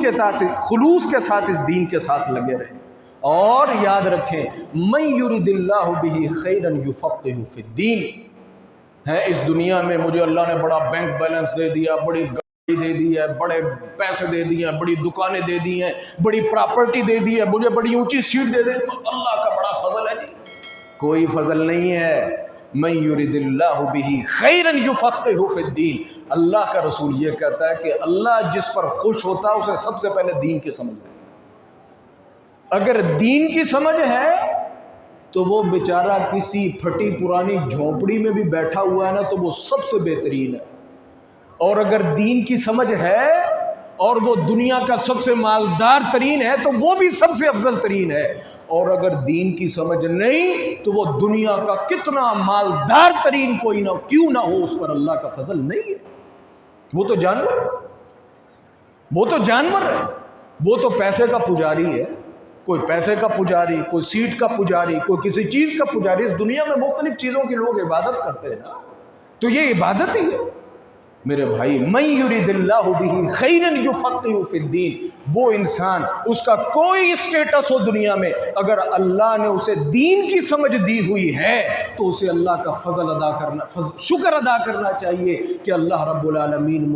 کے ساتھ اس دین کے ساتھ لگے رہیں، اور یاد رکھیں من یرد اللہ بہ خیرا یفقہہ فی الدین ہے۔ اس دنیا میں مجھے اللہ نے بڑا بینک بیلنس دے دیا، بڑی گاڑی دے دی ہے، بڑے پیسے دے دیے ہیں، بڑی دکانیں دے دی ہیں، بڑی پراپرٹی دے دی ہے، مجھے بڑی اونچی سیٹ دے دے، اللہ کا بڑا فضل ہے۔ جی کوئی فضل نہیں ہے۔ من یرد اللہ بہ خیرا یفقہہ فی الدین، اللہ کا رسول یہ کہتا ہے کہ اللہ جس پر خوش ہوتا ہے اسے سب سے پہلے دین کی سمجھ دیتا ہے۔ اگر دین کی سمجھ ہے تو وہ بیچارہ کسی پھٹی پرانی جھونپڑی میں بھی بیٹھا ہوا ہے نا تو وہ سب سے بہترین ہے، اور اگر دین کی سمجھ ہے اور وہ دنیا کا سب سے مالدار ترین ہے تو وہ بھی سب سے افضل ترین ہے، اور اگر دین کی سمجھ نہیں تو وہ دنیا کا کتنا مالدار ترین کوئی نہ کیوں نہ ہو، اس پر اللہ کا فضل نہیں ہے۔ وہ تو جانور ہے، وہ تو جانور ہے، وہ تو پیسے کا پجاری ہے، کوئی پیسے کا پجاری، کوئی سیٹ کا پجاری، کوئی کسی چیز کا پجاری۔ اس دنیا میں مختلف چیزوں کی لوگ عبادت کرتے ہیں نا، تو یہ عبادت ہی ہے میرے بھائی۔ من یرید اللہ بہ خیرا یفقہہ فی الدین، وہ انسان، اس کا کوئی اسٹیٹس ہو دنیا میں، اگر اللہ نے اسے دین کی سمجھ دی ہوئی ہے تو اسے اللہ کا شکر ادا کرنا چاہیے کہ اللہ رب العالمین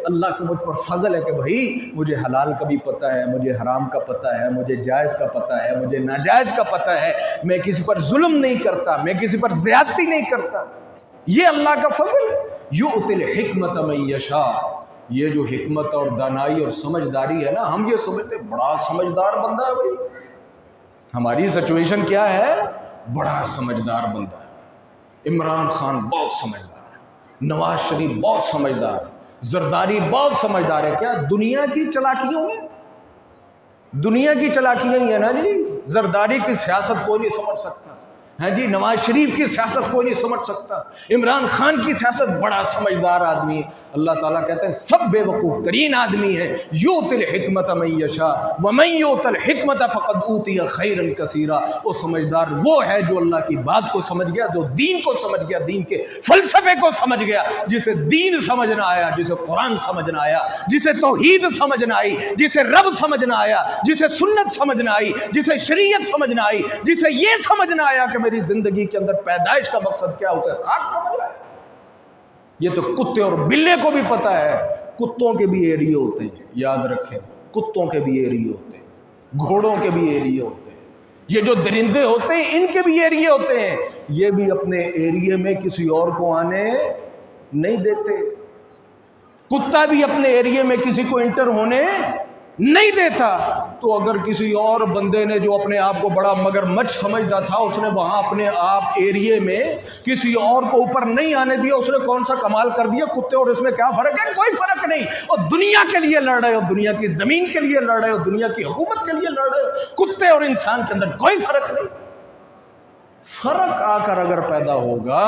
اللہ کو مجھ پر فضل ہے کہ بھائی مجھے حلال کا بھی پتہ ہے، مجھے حرام کا پتہ ہے، مجھے جائز کا پتہ ہے، مجھے ناجائز کا پتہ ہے، میں کسی پر ظلم نہیں کرتا، میں کسی پر زیادتی نہیں کرتا۔ یہ اللہ کا فضل ہے۔ یؤتی الحکمت من یشاء، یہ جو حکمت اور دانائی اور سمجھداری ہے نا، ہم یہ سمجھتے بڑا سمجھدار بندہ ہے بھائی، ہماری سچویشن کیا ہے؟ بڑا سمجھدار بندہ ہے۔ عمران خان بہت سمجھدار ہے، نواز شریف بہت سمجھدار ہے، زرداری بہت سمجھدار ہے۔ کیا دنیا کی چلاکیوں میں؟ دنیا کی چلاکیاں ہی ہے نا جی، زرداری کی سیاست کوئی نہیں سمجھ سکتا، ہاں جی، نواز شریف کی سیاست کوئی نہیں سمجھ سکتا، عمران خان کی سیاست بڑا سمجھدار آدمی ہے۔ اللہ تعالیٰ کہتے ہیں سب بے وقوف ترین آدمی ہے۔ یؤتی الحکمت من یشاء ومن یؤت الحکمت فقد اوتی خیرا کثیرا۔ وہ سمجھدار وہ ہے جو اللہ کی بات کو سمجھ گیا، جو دین کو سمجھ گیا، دین کے فلسفے کو سمجھ گیا، جسے دین سمجھ نہ آیا، جسے قرآن سمجھ نہ آیا، جسے توحید سمجھ نہ آئی، جسے رب سمجھ نہ آیا، جسے سنت سمجھ نہ آئی، جسے شریعت سمجھ نہ آئی، جسے یہ سمجھ نہ آیا کہ میری زندگی کے اندر پیدائش کا مقصد کیا، اسے خاک سمجھ آیا۔ یہ تو کتے اور بلے کو بھی پتا ہے، کتوں کے بھی ایریے ہوتے ہیں، یاد رکھیں، کتوں کے بھی ایریے ہوتے ہیں، گھوڑوں کے بھی ایریے ہوتے ہیں، یہ جو درندے ہوتے ہیں ان کے بھی ایریے ہوتے ہیں، یہ بھی اپنے ایریے میں کسی اور کو آنے نہیں دیتے۔ کتا بھی اپنے ایریے میں کسی کو انٹر ہونے نہیں دیتا۔ تو اگر کسی اور بندے نے جو اپنے آپ کو بڑا مگرمچھ سمجھتا تھا، اس نے وہاں اپنے آپ ایریے میں کسی اور کو اوپر نہیں آنے دیا، اس نے کون سا کمال کر دیا؟ کتے اور اس میں کیا فرق ہے؟ کوئی فرق نہیں۔ اور دنیا کے لیے لڑ رہے ہو، دنیا کی زمین کے لیے لڑ رہے ہو، دنیا کی حکومت کے لیے لڑ رہے ہو، کتے اور انسان کے اندر کوئی فرق نہیں۔ فرق آ کر اگر پیدا ہوگا،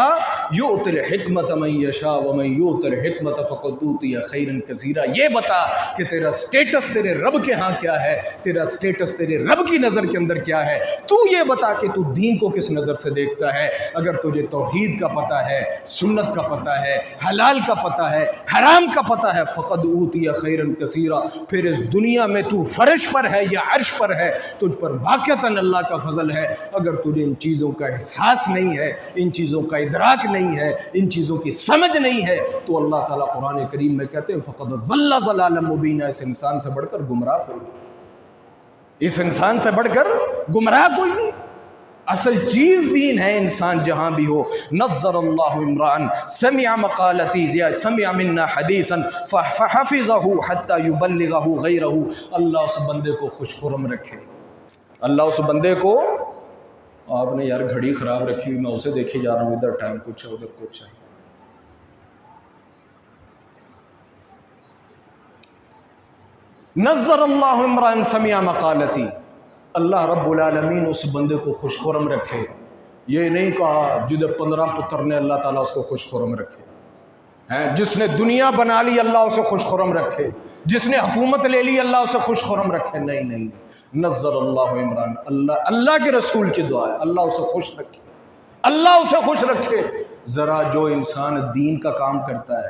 یؤتی الحکمت من یشاء ومن یؤت الحکمت فقد اوتی خیرا کثیرا، یہ بتا کہ تیرا سٹیٹس تیرے رب کے ہاں کیا ہے، تیرا سٹیٹس تیرے رب کی نظر کے اندر کیا ہے، تو یہ بتا کہ تو دین کو کس نظر سے دیکھتا ہے۔ اگر تجھے توحید کا پتہ ہے، سنت کا پتہ ہے، حلال کا پتہ ہے، حرام کا پتہ ہے، فقد اوتی خیرا کثیرا، پھر اس دنیا میں تو فرش پر ہے یا عرش پر ہے، تجھ پر واقعتاً اللہ کا فضل ہے۔ اگر تجھے ان چیزوں کا احساس نہیں ہے، ان چیزوں کا ادراک نہیں ہے، ان چیزوں کی سمجھ نہیں ہے، تو اللہ تعالیٰ قرآن کریم میں کہتے ہیں فقد ضل ضلالا مبینا، اس انسان سے بڑھ کر گمراہ کوئی نہیں، اس انسان سے بڑھ کر گمراہ کوئی نہیں۔ اصل چیز دین ہے، انسان جہاں بھی ہو۔ نظر اللہ عمران سمع مقالتی سمع منا حدیثا فحفظہ حتی یبلغہ غیرہ، اللہ اس بندے کو خوش خرم رکھے، اللہ اس بندے کو، آپ نے یار گھڑی خراب رکھی ہوئی، میں اسے دیکھی جا رہا ہوں، ادھر ٹائم کچھ ہے ادھر کچھ ہے۔ نظر اللہ عمران سمع مقالتی، اللہ رب العالمین اس بندے کو خوش خرم رکھے۔ یہ نہیں کہا جدے 15 پتر نے اللہ تعالیٰ اس کو خوش خرم رکھے، جس نے دنیا بنا لی اللہ اسے خوش خرم رکھے، جس نے حکومت لے لی اللہ اسے خوش خرم رکھے، نہیں نہیں۔ نظر اللہ عمران، اللہ کے رسول کی دعا ہے، اللہ اسے خوش رکھے، اللہ اسے خوش رکھے۔ ذرا جو انسان دین کا کام کرتا ہے،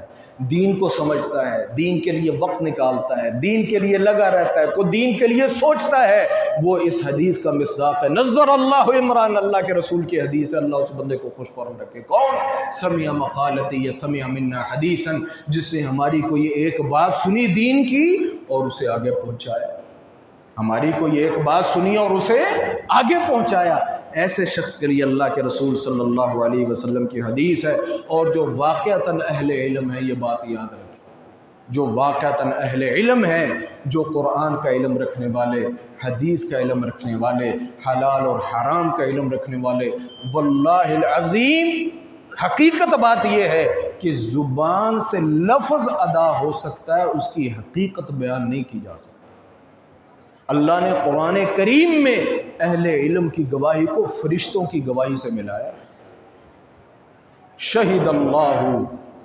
دین کو سمجھتا ہے، دین کے لیے وقت نکالتا ہے، دین کے لیے لگا رہتا ہے، کوئی دین کے لیے سوچتا ہے، وہ اس حدیث کا مصداق ہے۔ نظر اللہ عمران، اللہ کے رسول کی حدیث ہے، اللہ اس بندے کو خوش خرم رکھے۔ کون؟ سمع مقالتی یا سمع منا حدیثا، جس نے ہماری کوئی ایک بات سنی دین کی اور اسے آگے پہنچایا، ہماری کوئی ایک بات سنی اور اسے آگے پہنچایا۔ ایسے شخص کے لیے اللہ کے رسول صلی اللہ علیہ وسلم کی حدیث ہے۔ اور جو واقعتاً اہل علم ہے، یہ بات یاد رکھیں، جو واقعتاً اہل علم ہے، جو قرآن کا علم رکھنے والے، حدیث کا علم رکھنے والے، حلال اور حرام کا علم رکھنے والے، واللہ العظیم حقیقت بات یہ ہے کہ زبان سے لفظ ادا ہو سکتا ہے، اس کی حقیقت بیان نہیں کی جا سکتی۔ اللہ نے قرآن کریم میں اہل علم کی گواہی کو فرشتوں کی گواہی سے ملایا۔ شہد اللہ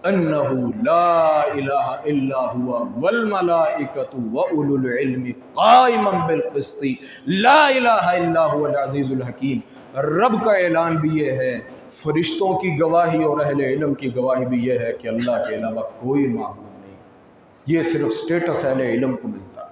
انہ لا الہ الا ہوا والملائکۃ واولو العلم قائما بالقسط لا الہ الا ہوا العزیز الحکیم۔ رب کا اعلان بھی یہ ہے، فرشتوں کی گواہی اور اہل علم کی گواہی بھی یہ ہے کہ اللہ کے علاوہ کوئی معبود نہیں۔ یہ صرف سٹیٹس اہل علم کو ملتا ہے،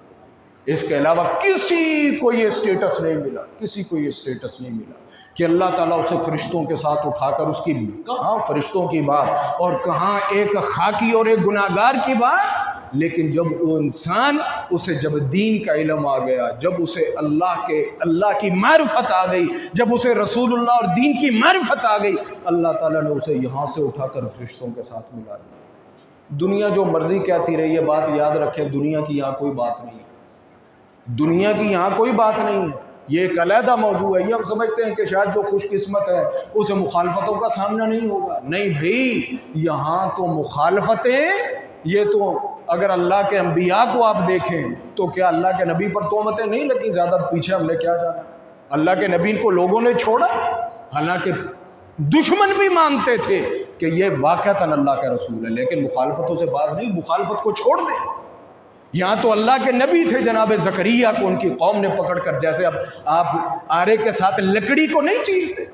اس کے علاوہ کسی کو یہ سٹیٹس نہیں ملا، کسی کو یہ سٹیٹس نہیں ملا کہ اللہ تعالیٰ اسے فرشتوں کے ساتھ اٹھا کر اس کی، کہاں فرشتوں کی بات اور کہاں ایک خاکی اور ایک گناہگار کی بات۔ لیکن جب وہ انسان، اسے جب دین کا علم آ گیا، جب اسے اللہ کی معرفت آ گئی، جب اسے رسول اللہ اور دین کی معرفت آ گئی، اللہ تعالیٰ نے اسے یہاں سے اٹھا کر فرشتوں کے ساتھ ملا دیا۔ دنیا جو مرضی کہتی رہی ہے، بات یاد رکھیں، دنیا کی یہاں کوئی بات نہیں ہے، دنیا کی یہاں کوئی بات نہیں ہے، یہ ایک علیحدہ موضوع ہے۔ یہ ہم سمجھتے ہیں کہ شاید جو خوش قسمت ہے اسے مخالفتوں کا سامنا نہیں ہوگا، نہیں بھائی، یہاں تو مخالفتیں، یہ تو اگر اللہ کے انبیاء کو آپ دیکھیں تو کیا اللہ کے نبی پر تہمتیں نہیں لگی؟ زیادہ پیچھے ہم نے کیا جانا، اللہ کے نبی کو لوگوں نے چھوڑا، حالانکہ دشمن بھی مانتے تھے کہ یہ واقعتاً اللہ کا رسول ہے، لیکن مخالفتوں سے باز نہیں، مخالفت کو چھوڑ دیں۔ یہاں تو اللہ کے نبی تھے جناب زکریا کو ان کی قوم نے پکڑ کر، جیسے اب آپ آرے کے ساتھ لکڑی کو نہیں چیرتے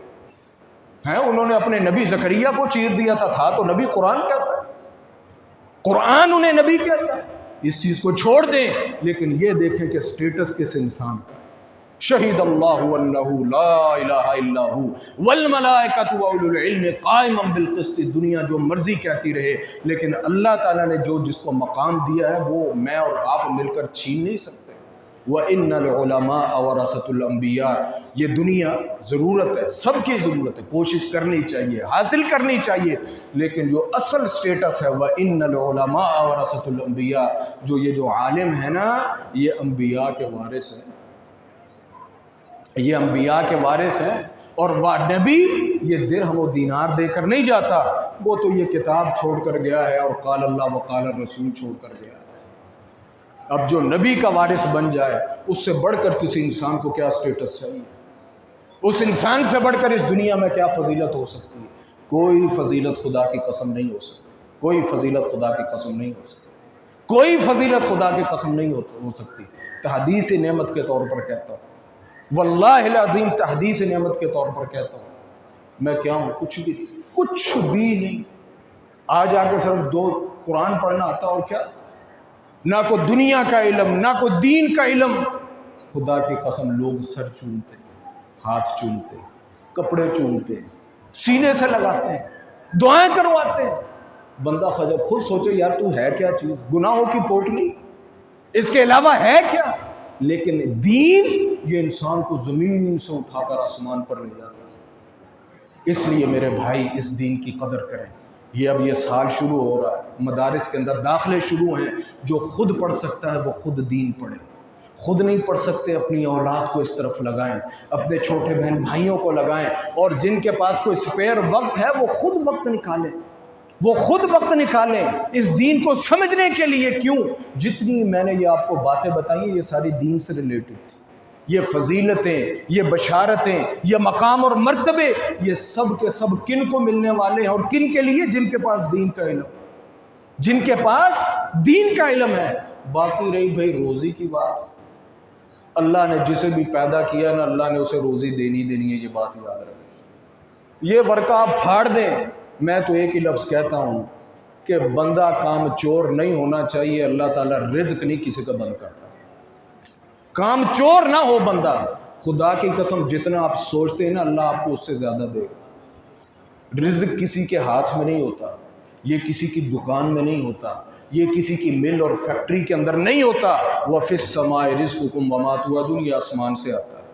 ہیں، انہوں نے اپنے نبی زکریا کو چیر دیا تھا تو نبی قرآن کہتا ہے، قرآن انہیں نبی کہتا ہے۔ اس چیز کو چھوڑ دیں، لیکن یہ دیکھیں کہ سٹیٹس کس انسان کا، شہید اللہ انہ لا الہ الا ہو والملائکۃ واولو العلم قائما بالقسط۔ دنیا جو مرضی کہتی رہے، لیکن اللہ تعالیٰ نے جو جس کو مقام دیا ہے وہ میں اور آپ مل کر چھین نہیں سکتے۔ وَإِنَّ الْعُلَمَاءَ وَرَثَةُ الْأَنْبِيَاء۔ یہ دنیا ضرورت ہے، سب کی ضرورت ہے، کوشش کرنی چاہیے، حاصل کرنی چاہیے، لیکن جو اصل سٹیٹس ہے وَإِنَّ الْعُلَمَاءَ وَرَثَةُ الْأَنْبِيَاء، جو عالم ہے نا، یہ انبیاء کے وارث ہیں، یہ انبیاء کے وارث ہیں۔ اور وہ نبی یہ درہم و دینار دے کر نہیں جاتا، وہ تو یہ کتاب چھوڑ کر گیا ہے اور قال اللہ وقال الرسول چھوڑ کر گیا ہے۔ اب جو نبی کا وارث بن جائے، اس سے بڑھ کر کسی انسان کو کیا سٹیٹس چاہیے؟ اس انسان سے بڑھ کر اس دنیا میں کیا فضیلت ہو سکتی ہے؟ کوئی فضیلت خدا کی قسم نہیں ہو سکتی، کوئی فضیلت خدا کی قسم نہیں ہو سکتی، کوئی فضیلت خدا کی قسم نہیں ہو سکتی۔ تحدیث نعمت کے طور پر کہتا ہوں، واللہ العظیم تحدیث نعمت کے طور پر کہتا ہوں، میں کیا ہوں؟ کچھ بھی نہیں۔ آج آ کے صرف 2 قرآن پڑھنا آتا اور کیا؟ نہ کوئی دنیا کا علم، نہ کوئی دین کا علم۔ خدا کی قسم لوگ سر چومتے، ہاتھ چومتے، کپڑے چومتے، سینے سے لگاتے ہیں، دعائیں کرواتے ہیں۔ بندہ خجب خود سوچے یار تو ہے کیا چیز؟ گناہوں کی پوٹلی، اس کے علاوہ ہے کیا؟ لیکن دین یہ انسان کو زمین سے اٹھا کر آسمان پر لے جاتا ہے۔ اس لیے میرے بھائی اس دین کی قدر کریں۔ اب یہ سال شروع ہو رہا ہے، مدارس کے اندر داخلے شروع ہیں، جو خود پڑھ سکتا ہے وہ خود دین پڑھے، خود نہیں پڑھ سکتے اپنی اولاد کو اس طرف لگائیں، اپنے چھوٹے بہن بھائیوں کو لگائیں، اور جن کے پاس کوئی سپیئر وقت ہے وہ خود وقت نکالیں، وہ خود وقت نکالیں اس دین کو سمجھنے کے لیے۔ کیوں؟ جتنی میں نے یہ آپ کو باتیں بتائی یہ ساری دین سے ریلیٹڈ تھی، یہ فضیلتیں، یہ بشارتیں، یہ مقام اور مرتبے، یہ سب کے سب کن کو ملنے والے ہیں اور کن کے لیے؟ جن کے پاس دین کا علم، جن کے پاس دین کا علم ہے۔ باقی رہی بھائی روزی کی بات، اللہ نے جسے بھی پیدا کیا نا، اللہ نے اسے روزی دینی ہے، یہ بات یاد رکھیں۔ یہ ورقہ آپ پھاڑ دیں، میں تو ایک ہی لفظ کہتا ہوں کہ بندہ کام چور نہیں ہونا چاہیے۔ اللہ تعالیٰ رزق نہیں کسی کا بند کرتا، کام چور نہ ہو بندہ۔ خدا کی قسم جتنا آپ سوچتے ہیں نا، اللہ آپ کو اس سے زیادہ دے گا۔ رزق کسی کے ہاتھ میں نہیں ہوتا، یہ کسی کی دکان میں نہیں ہوتا، یہ کسی کی مل اور فیکٹری کے اندر نہیں ہوتا۔ وَفِي السَّمَاءِ رِزْقُكُمْ وَمَا تُوعَدُونَ، یہ آسمان سے آتا ہے،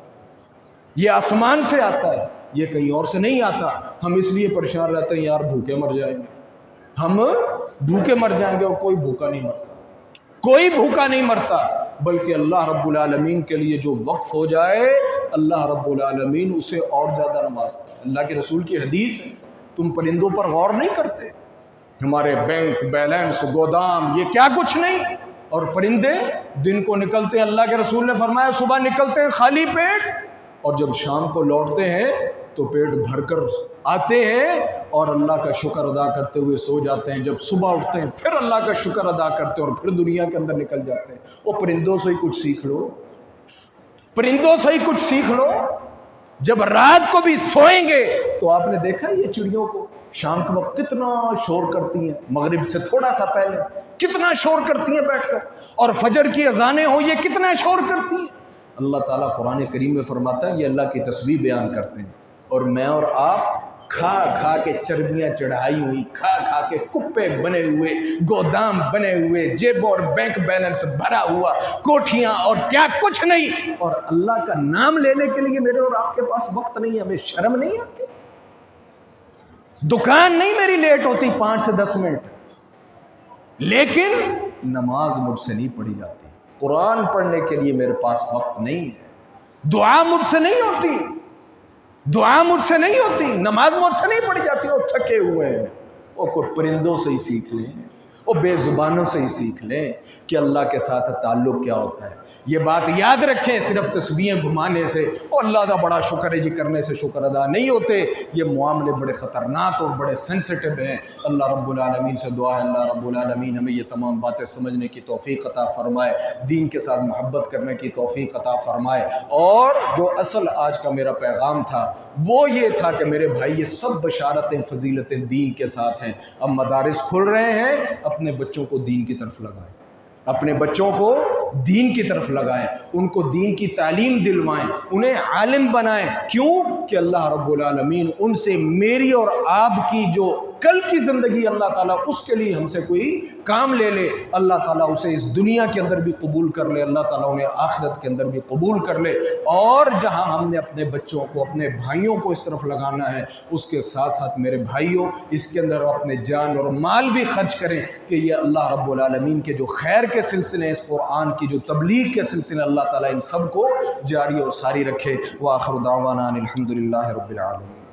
یہ آسمان سے آتا ہے، یہ کہیں اور سے نہیں آتا۔ ہم اس لیے پریشان رہتے ہیں یار بھوکے مر جائیں گے، ہم بھوکے مر جائیں گے، اور کوئی بھوکا نہیں مرتا، کوئی بھوکا نہیں مرتا، بلکہ اللہ رب العالمین کے لیے جو وقف ہو جائے اللہ رب العالمین اسے اور زیادہ نوازتا ہے۔ اللہ کے رسول کی حدیث ہے، تم پرندوں پر غور نہیں کرتے؟ ہمارے بینک بیلنس، گودام، یہ کیا کچھ نہیں، اور پرندے دن کو نکلتے ہیں، اللہ کے رسول نے فرمایا صبح نکلتے ہیں خالی پیٹ، اور جب شام کو لوٹتے ہیں تو پیٹ بھر کر آتے ہیں اور اللہ کا شکر ادا کرتے ہوئے سو جاتے ہیں۔ جب صبح اٹھتے ہیں پھر اللہ کا شکر ادا کرتے ہیں اور پھر دنیا کے اندر نکل جاتے ہیں۔ وہ پرندوں سے ہی کچھ سیکھ لو، پرندوں سے ہی کچھ سیکھ لو۔ جب رات کو بھی سوئیں گے تو آپ نے دیکھا یہ چڑیوں کو شام کے وقت کتنا شور کرتی ہیں، مغرب سے تھوڑا سا پہلے کتنا شور کرتی ہیں بیٹھ کر، اور فجر کی اذانیں ہوں یہ کتنا شور کرتی ہیں۔ اللہ تعالیٰ قرآن کریم میں فرماتا ہے یہ اللہ کی تسبیح بیان کرتے ہیں، اور میں اور آپ کھا کھا کے چربیاں چڑھائی ہوئی، کھا کھا کے کپے بنے ہوئے، گودام بنے ہوئے، جیب اور بینک بیلنس بھرا ہوا، کوٹھیاں اور کیا کچھ نہیں، اور اللہ کا نام لینے کے لیے میرے اور آپ کے پاس وقت نہیں ہے۔ ہمیں شرم نہیں آتی؟ دکان نہیں میری لیٹ ہوتی 5 سے 10 منٹ، لیکن نماز مجھ سے نہیں پڑھی جاتی، قرآن پڑھنے کے لیے میرے پاس وقت نہیں ہے، دعا مجھ سے نہیں ہوتی، دعا مجھ سے نہیں ہوتی، نماز مجھ سے نہیں پڑھی جاتی۔ وہ تھکے ہوئے ہیں، وہ کوئی پرندوں سے ہی سیکھ لیں، وہ بے زبانوں سے ہی سیکھ لیں کہ اللہ کے ساتھ تعلق کیا ہوتا ہے۔ یہ بات یاد رکھیں، صرف تسبیحیں گھمانے سے اور اللہ کا بڑا شکر ہے جی کرنے سے شکر ادا نہیں ہوتے. یہ معاملے بڑے خطرناک اور بڑے سینسٹیو ہیں. اللہ رب العالمین سے دعا ہے اللہ رب العالمین ہمیں یہ تمام باتیں سمجھنے کی توفیق عطا فرمائے، دین کے ساتھ محبت کرنے کی توفیق عطا فرمائے. اور جو اصل آج کا میرا پیغام تھا وہ یہ تھا کہ میرے بھائی یہ سب بشارتیں فضیلتیں دین کے ساتھ ہیں. اب مدارس کھل رہے ہیں، اپنے بچوں کو دین کی طرف لگائیں، اپنے بچوں کو دین کی طرف لگائیں، ان کو دین کی تعلیم دلوائیں، انہیں عالم بنائیں. کیوں کہ اللہ رب العالمین ان سے میری اور آپ کی جو کل کی زندگی اللہ تعالیٰ اس کے لیے ہم سے کوئی کام لے لے، اللہ تعالیٰ اسے اس دنیا کے اندر بھی قبول کر لے، اللہ تعالیٰ انہیں آخرت کے اندر بھی قبول کر لے. اور جہاں ہم نے اپنے بچوں کو اپنے بھائیوں کو اس طرف لگانا ہے، اس کے ساتھ ساتھ میرے بھائیوں اس کے اندر اپنے جان اور مال بھی خرچ کریں کہ یہ اللہ رب العالمین کے جو خیر کے سلسلے، اس قرآن کی جو تبلیغ کے سلسلے، اللہ تعالیٰ ان سب کو جاری اور ساری رکھے. وآخر دعوانا الحمدللہ رب العالمین.